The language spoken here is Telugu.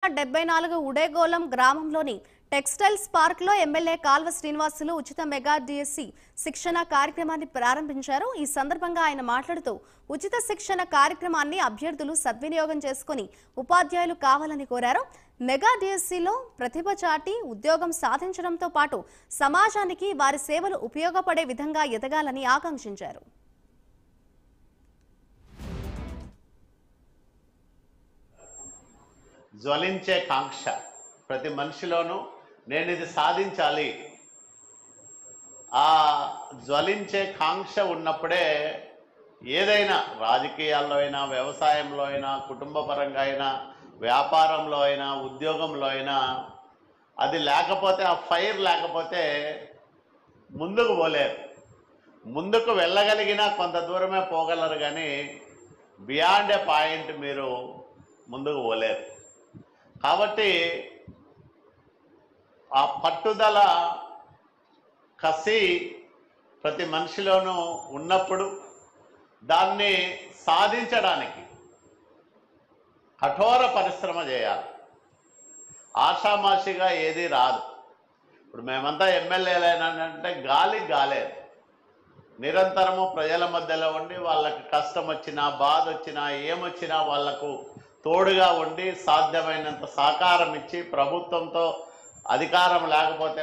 74 ఉడేగోళం గ్రామంలోని టెక్స్టైల్స్ పార్క్ లో ఎమ్మెల్యే కాల్వ శ్రీనివాసులు ఉచిత మెగా డిఎస్సి శిక్షణ కార్యక్రమాన్ని ప్రారంభించారు। ఈ సందర్భంగా ఆయన మాట్లాడుతూ ఉచిత శిక్షణ కార్యక్రమాన్ని అభ్యర్థులు సద్వినియోగం చేసుకుని ఉపాధ్యాయులు కావాలని కోరారు। మెగా డిఎస్సిలో ప్రతిభ చాటి ఉద్యోగం సాధించడంతో పాటు సమాజానికి వారి సేవలు ఉపయోగపడే విధంగా ఎదగాలని ఆకాంక్షించారు। జ్వలించే కాంక్ష ప్రతి మనిషిలోనూ నేను ఇది సాధించాలి, ఆ జ్వలించే కాంక్ష ఉన్నప్పుడే ఏదైనా రాజకీయాల్లో అయినా, వ్యవసాయంలో అయినా, కుటుంబపరంగా అయినా, వ్యాపారంలో అయినా, ఉద్యోగంలో అయినా అది లేకపోతే, ఆ ఫైర్ లేకపోతే ముందుకు పోలేరు। ముందుకు వెళ్ళగలిగినా కొంత దూరమే పోగలరు, కానీ బియాండ్ ఏ పాయింట్ మీరు ముందుకు పోలేరు। కాబట్టి ఆ పట్టుదల, కసి ప్రతి మనిషిలోనూ ఉన్నప్పుడు దాన్ని సాధించడానికి కఠోర పరిశ్రమ చేయాలి। ఆషామాషిగా ఏది రాదు। ఇప్పుడు మేమంతా ఎమ్మెల్యేలేనంటే గాలేదు, నిరంతరము ప్రజల మధ్యలో ఉండి వాళ్ళకి కష్టం వచ్చినా, బాధ వచ్చినా, ఏమొచ్చినా వాళ్లకు తోడుగా ఉండి సాధ్యమైనంత సహకారం ఇచ్చి, ప్రభుత్వంతో అధికారం లేకపోతే